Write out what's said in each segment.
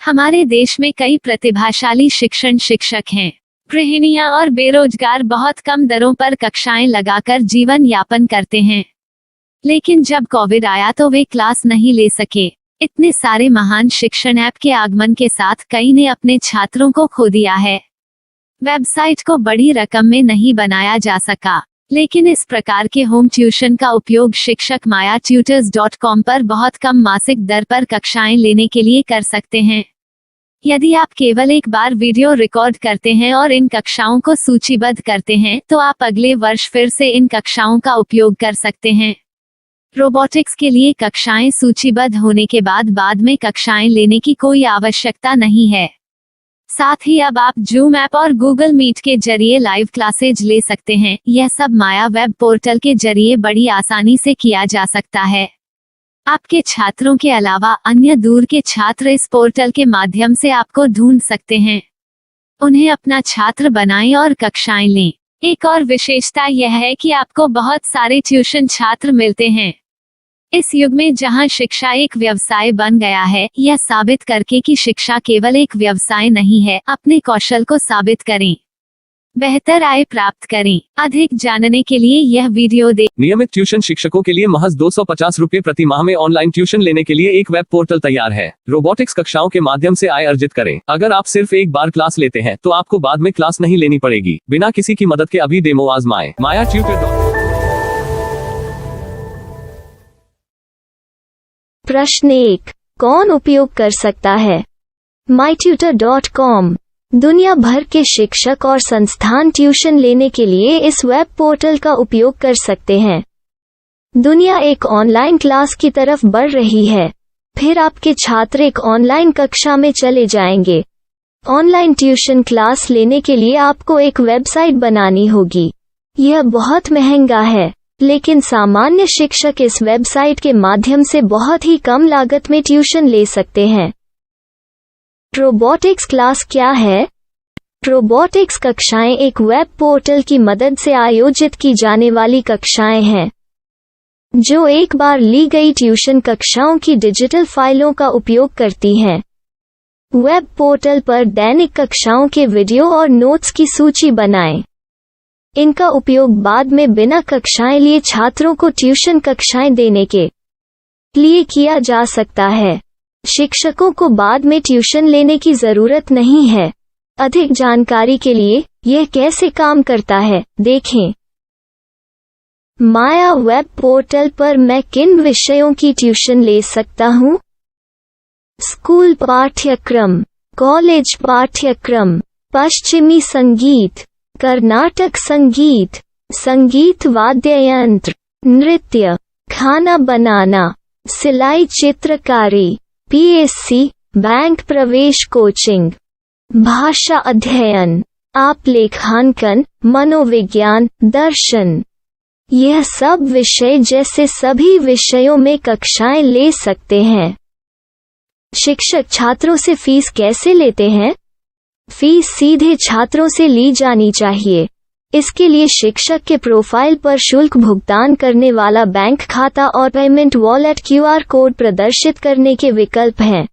हमारे देश में कई प्रतिभाशाली शिक्षण शिक्षक हैं। गृहिणियां और बेरोजगार बहुत कम दरों पर कक्षाएं लगाकर जीवन यापन करते हैं। लेकिन जब कोविड आया तो वे क्लास नहीं ले सके। इतने सारे महान शिक्षण ऐप के आगमन के साथ कई ने अपने छात्रों को खो दिया है। वेबसाइट को बड़ी रकम में नहीं बनाया जा सका, लेकिन इस प्रकार के होम ट्यूशन का उपयोग शिक्षक myatutors.com पर बहुत कम मासिक दर पर कक्षाएं लेने के लिए कर सकते हैं। यदि आप केवल एक बार वीडियो रिकॉर्ड करते हैं और इन कक्षाओं को सूचीबद्ध करते हैं तो आप अगले वर्ष फिर से इन कक्षाओं का उपयोग कर सकते हैं। रोबोटिक्स के लिए कक्षाएं सूचीबद्ध होने के बाद में कक्षाएं लेने की कोई आवश्यकता नहीं है। साथ ही अब आप जूम ऐप और गूगल मीट के जरिए लाइव क्लासेज ले सकते हैं। यह सब माया वेब पोर्टल के जरिए बड़ी आसानी से किया जा सकता है। आपके छात्रों के अलावा अन्य दूर के छात्र इस पोर्टल के माध्यम से आपको ढूंढ सकते हैं। उन्हें अपना छात्र बनाएं और कक्षाएं लें। एक और विशेषता यह है कि आपको बहुत सारे ट्यूशन छात्र मिलते हैं। इस युग में जहां शिक्षा एक व्यवसाय बन गया है, यह साबित करके कि शिक्षा केवल एक व्यवसाय नहीं है, अपने कौशल को साबित करें, बेहतर आय प्राप्त करें। अधिक जानने के लिए यह वीडियो देखें। नियमित ट्यूशन शिक्षकों के लिए महज 250 रुपए प्रति माह में ऑनलाइन ट्यूशन लेने के लिए एक वेब पोर्टल तैयार है। रोबोटिक्स कक्षाओं के माध्यम से आय अर्जित करें। अगर आप सिर्फ एक बार क्लास लेते हैं तो आपको बाद में क्लास नहीं लेनी पड़ेगी। बिना किसी की मदद के अभी डेमो आजमाएं। myatutors.com। प्रश्न 1, कौन उपयोग कर सकता है? mytutor.com दुनिया भर के शिक्षक और संस्थान ट्यूशन लेने के लिए इस वेब पोर्टल का उपयोग कर सकते हैं। दुनिया एक ऑनलाइन क्लास की तरफ बढ़ रही है। फिर आपके छात्र एक ऑनलाइन कक्षा में चले जाएंगे। ऑनलाइन ट्यूशन क्लास लेने के लिए आपको एक वेबसाइट बनानी होगी। यह बहुत महंगा है, लेकिन सामान्य शिक्षक इस वेबसाइट के माध्यम से बहुत ही कम लागत में ट्यूशन ले सकते हैं। रोबोटिक्स क्लास क्या है? रोबोटिक्स कक्षाएं एक वेब पोर्टल की मदद से आयोजित की जाने वाली कक्षाएं हैं, जो एक बार ली गई ट्यूशन कक्षाओं की डिजिटल फाइलों का उपयोग करती हैं। वेब पोर्टल पर दैनिक कक्षाओं के वीडियो और नोट्स की सूची बनाएं। इनका उपयोग बाद में बिना कक्षाएं लिए छात्रों को ट्यूशन कक्षाएं देने के लिए किया जा सकता है। शिक्षकों को बाद में ट्यूशन लेने की जरूरत नहीं है। अधिक जानकारी के लिए यह कैसे काम करता है, देखें। माया वेब पोर्टल पर मैं किन विषयों की ट्यूशन ले सकता हूँ? स्कूल पाठ्यक्रम, कॉलेज पाठ्यक्रम, पश्चिमी संगीत, कर्नाटक संगीत, संगीत वाद्य यंत्र, नृत्य, खाना बनाना, सिलाई चित्रकारी, पीएससी, बैंक प्रवेश कोचिंग, भाषा अध्ययन, आप लेखांकन, मनोविज्ञान, दर्शन। यह सब विषय जैसे सभी विषयों में कक्षाएं ले सकते हैं। शिक्षक छात्रों से फीस कैसे लेते हैं? फीस सीधे छात्रों से ली जानी चाहिए। इसके लिए शिक्षक के प्रोफाइल पर शुल्क भुगतान करने वाला बैंक खाता और पेमेंट वॉलेट क्यूआर कोड प्रदर्शित करने के विकल्प हैं।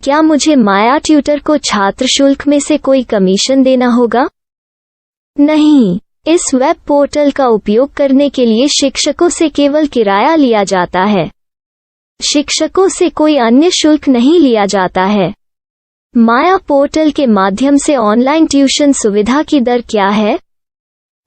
क्या मुझे माया ट्यूटर को छात्र शुल्क में से कोई कमीशन देना होगा? नहीं, इस वेब पोर्टल का उपयोग करने के लिए शिक्षकों से केवल किराया लिया जाता है। शिक्षकों से कोई अन्य शुल्क नहीं लिया जाता है। माया पोर्टल के माध्यम से ऑनलाइन ट्यूशन सुविधा की दर क्या है?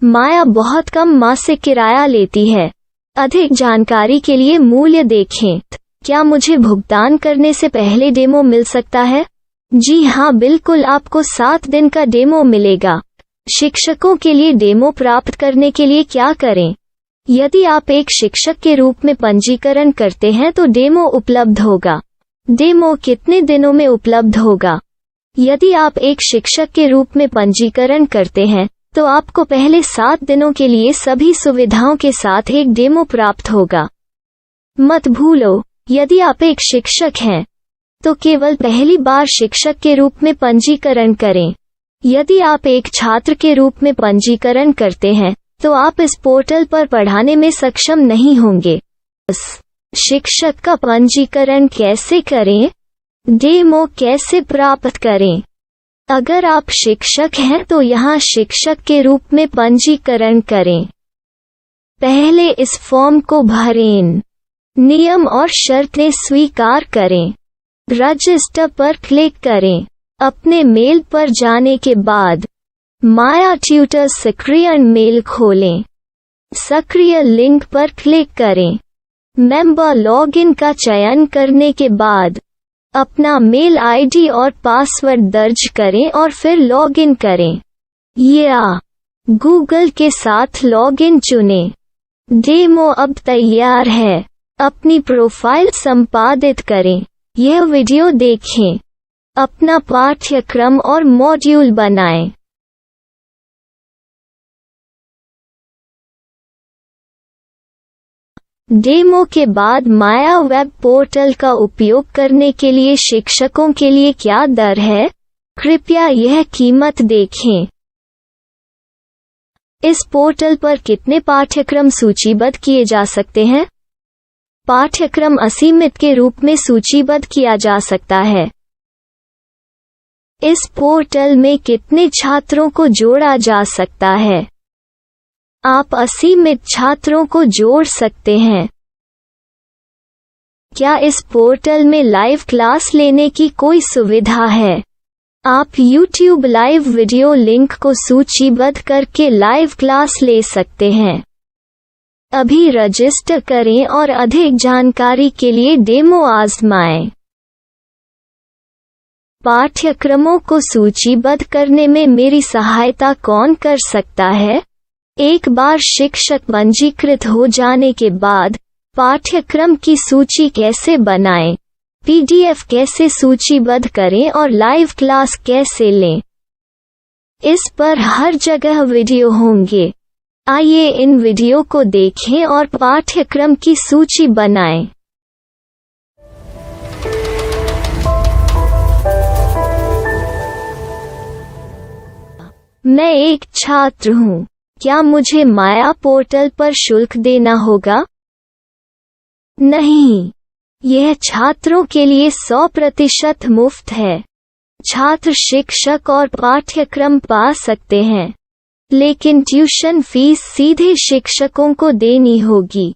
माया बहुत कम मासिक किराया लेती है। अधिक जानकारी के लिए मूल्य देखें। क्या मुझे भुगतान करने से पहले डेमो मिल सकता है? जी हाँ, बिल्कुल, आपको 7 दिन का डेमो मिलेगा। शिक्षकों के लिए डेमो प्राप्त करने के लिए क्या करें? यदि आप एक शिक्षक के रूप में पंजीकरण करते हैं तो डेमो उपलब्ध होगा। डेमो कितने दिनों में उपलब्ध होगा? यदि आप एक शिक्षक के रूप में पंजीकरण करते हैं तो आपको पहले 7 दिनों के लिए सभी सुविधाओं के साथ एक डेमो प्राप्त होगा। मत भूलो, यदि आप एक शिक्षक हैं तो केवल पहली बार शिक्षक के रूप में पंजीकरण करें। यदि आप एक छात्र के रूप में पंजीकरण करते हैं तो आप इस पोर्टल पर पढ़ाने में सक्षम नहीं होंगे। शिक्षक का पंजीकरण कैसे करें? डेमो कैसे प्राप्त करें? अगर आप शिक्षक हैं तो यहाँ शिक्षक के रूप में पंजीकरण करें। पहले इस फॉर्म को भरें। नियम और शर्तें स्वीकार करें। रजिस्टर पर क्लिक करें। अपने मेल पर जाने के बाद माया ट्यूटर सक्रिय मेल खोलें। सक्रिय लिंक पर क्लिक करें। मेंबर लॉगिन का चयन करने के बाद अपना मेल आईडी और पासवर्ड दर्ज करें और फिर लॉगिन करें या गूगल के साथ लॉगिन चुनें। डेमो अब तैयार है। अपनी प्रोफाइल संपादित करें। यह वीडियो देखें। अपना पाठ्यक्रम और मॉड्यूल बनाएं। डेमो के बाद माया वेब पोर्टल का उपयोग करने के लिए शिक्षकों के लिए क्या दर है? कृपया यह कीमत देखें। इस पोर्टल पर कितने पाठ्यक्रम सूचीबद्ध किए जा सकते हैं? पाठ्यक्रम असीमित के रूप में सूचीबद्ध किया जा सकता है। इस पोर्टल में कितने छात्रों को जोड़ा जा सकता है? आप असीमित छात्रों को जोड़ सकते हैं। क्या इस पोर्टल में लाइव क्लास लेने की कोई सुविधा है? आप YouTube लाइव वीडियो लिंक को सूचीबद्ध करके लाइव क्लास ले सकते हैं। अभी रजिस्टर करें और अधिक जानकारी के लिए डेमो आजमाएं। पाठ्यक्रमों को सूचीबद्ध करने में मेरी सहायता कौन कर सकता है? एक बार शिक्षक पंजीकृत हो जाने के बाद पाठ्यक्रम की सूची कैसे बनाएं? PDF कैसे सूचीबद्ध करें और लाइव क्लास कैसे लें? इस पर हर जगह वीडियो होंगे। आइए इन वीडियो को देखें और पाठ्यक्रम की सूची बनाएं। मैं एक छात्र हूँ। क्या मुझे माया पोर्टल पर शुल्क देना होगा? नहीं, यह छात्रों के लिए 100% मुफ्त है। छात्र शिक्षक और पाठ्यक्रम पा सकते हैं, लेकिन ट्यूशन फीस सीधे शिक्षकों को देनी होगी।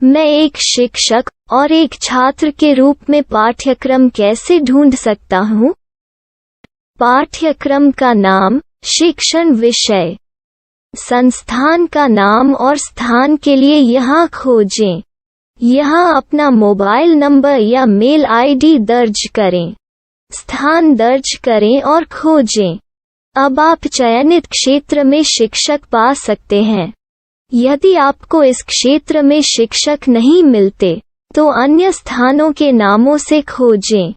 मैं एक शिक्षक और एक छात्र के रूप में पाठ्यक्रम कैसे ढूंढ सकता हूँ? पाठ्यक्रम का नाम, शिक्षण विषय, संस्थान का नाम और स्थान के लिए यहाँ खोजें। यहाँ अपना मोबाइल नंबर या मेल आईडी दर्ज करें। स्थान दर्ज करें और खोजें। अब आप चयनित क्षेत्र में शिक्षक पा सकते हैं। यदि आपको इस क्षेत्र में शिक्षक नहीं मिलते, तो अन्य स्थानों के नामों से खोजें।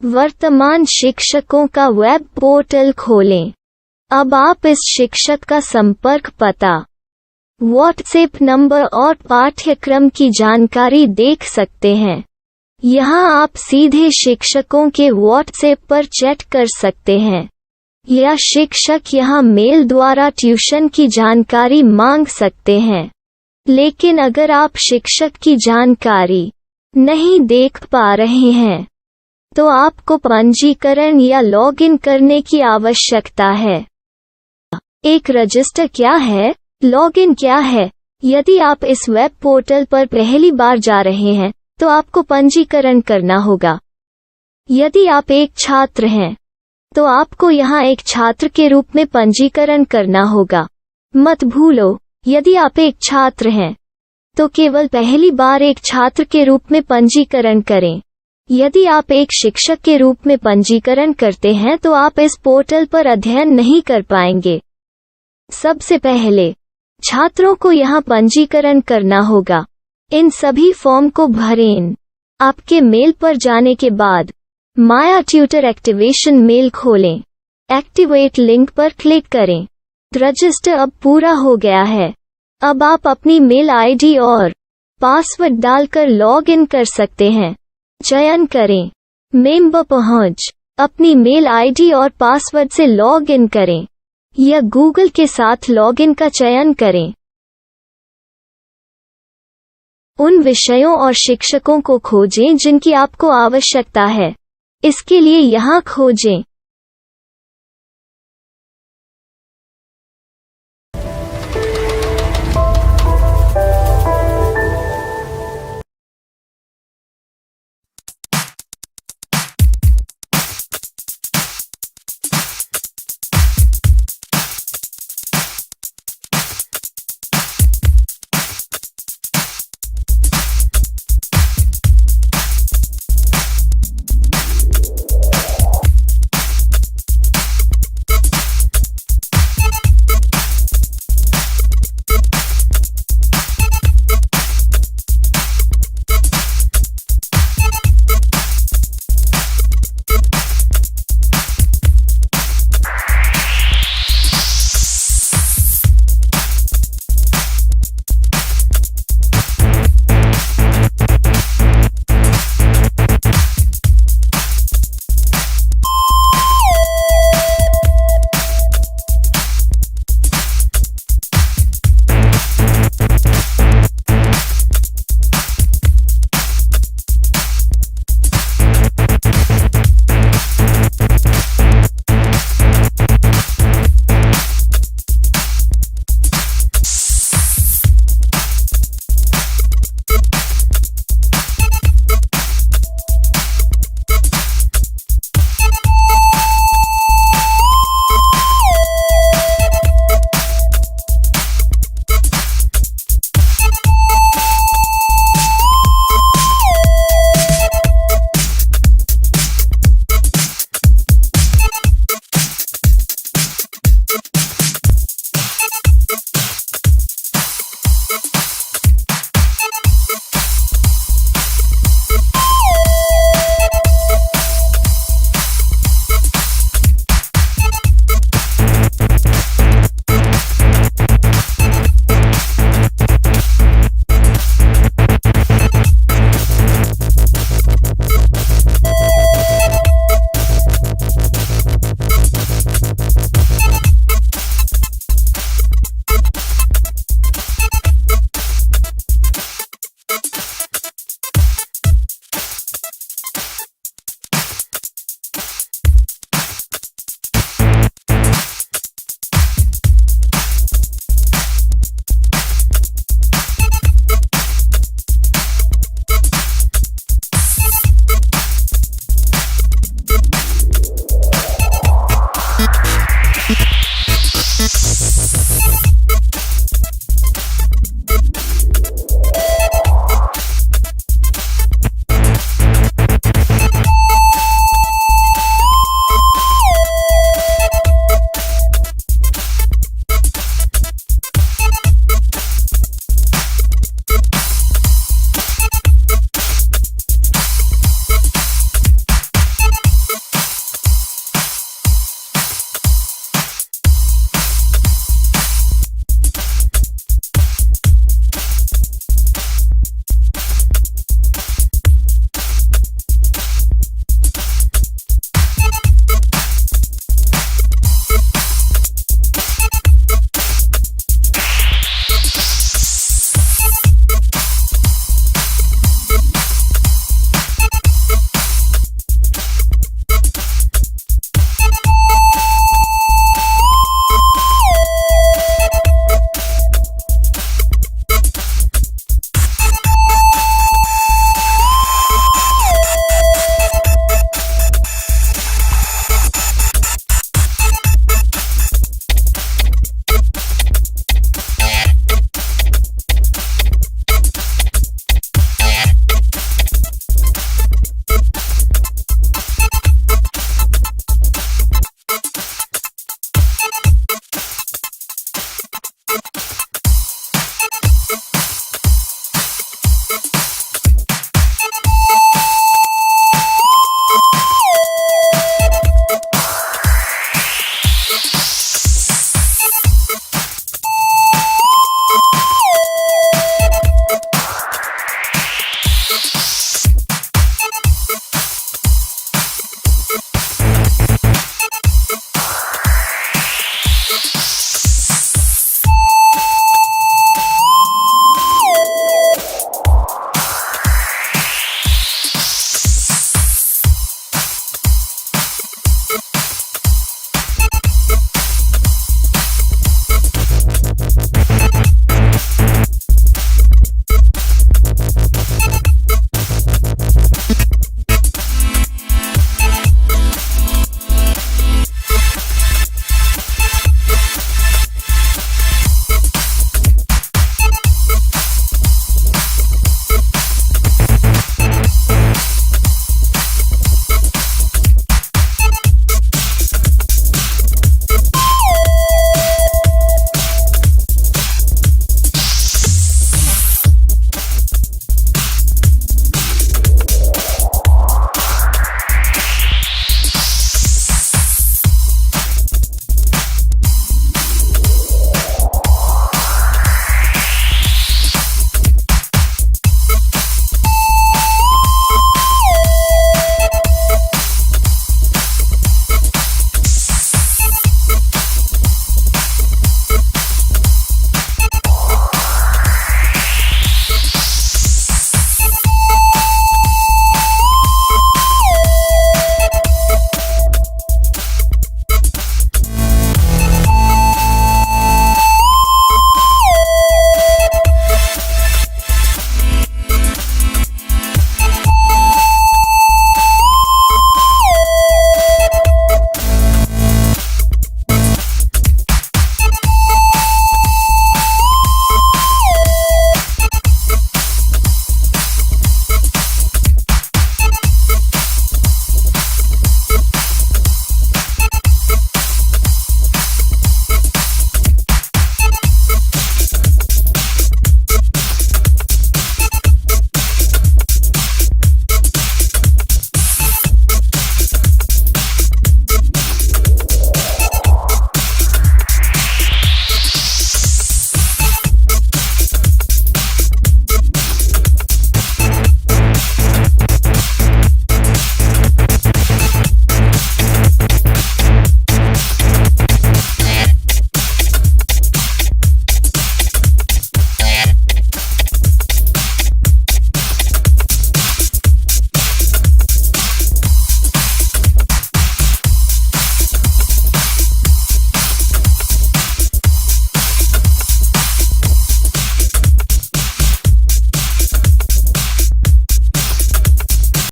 वर्तमान शिक्षकों का वेब पोर्टल खोलें। अब आप इस शिक्षक का संपर्क पता, व्हाट्सएप नंबर और पाठ्यक्रम की जानकारी देख सकते हैं। यहाँ आप सीधे शिक्षकों के व्हाट्सएप पर चैट कर सकते हैं या शिक्षक यहाँ मेल द्वारा ट्यूशन की जानकारी मांग सकते हैं। लेकिन अगर आप शिक्षक की जानकारी नहीं देख पा रहे हैं, तो आपको पंजीकरण या लॉगिन करने की आवश्यकता है। एक रजिस्टर क्या है? लॉगिन क्या है? यदि आप इस वेब पोर्टल पर पहली बार जा रहे हैं, तो आपको पंजीकरण करना होगा। यदि आप एक छात्र हैं, तो आपको यहाँ एक छात्र के रूप में पंजीकरण करना होगा। मत भूलो, यदि आप एक छात्र हैं, तो केवल पहली बार एक छात्र के रूप में पंजीकरण करें। यदि आप एक शिक्षक के रूप में पंजीकरण करते हैं, तो आप इस पोर्टल पर अध्ययन नहीं कर पाएंगे। सबसे पहले छात्रों को यहाँ पंजीकरण करना होगा। इन सभी फॉर्म को भरें। आपके मेल पर जाने के बाद माया ट्यूटर एक्टिवेशन मेल खोलें। एक्टिवेट लिंक पर क्लिक करें। रजिस्टर अब पूरा हो गया है। अब आप अपनी मेल आईडी और पासवर्ड डालकर लॉग इन कर सकते हैं। चयन करें मेंबर पहुंच। अपनी मेल आईडी और पासवर्ड से लॉग इन करें या गूगल के साथ लॉगिन का चयन करें। उन विषयों और शिक्षकों को खोजें जिनकी आपको आवश्यकता है। इसके लिए यहाँ खोजें।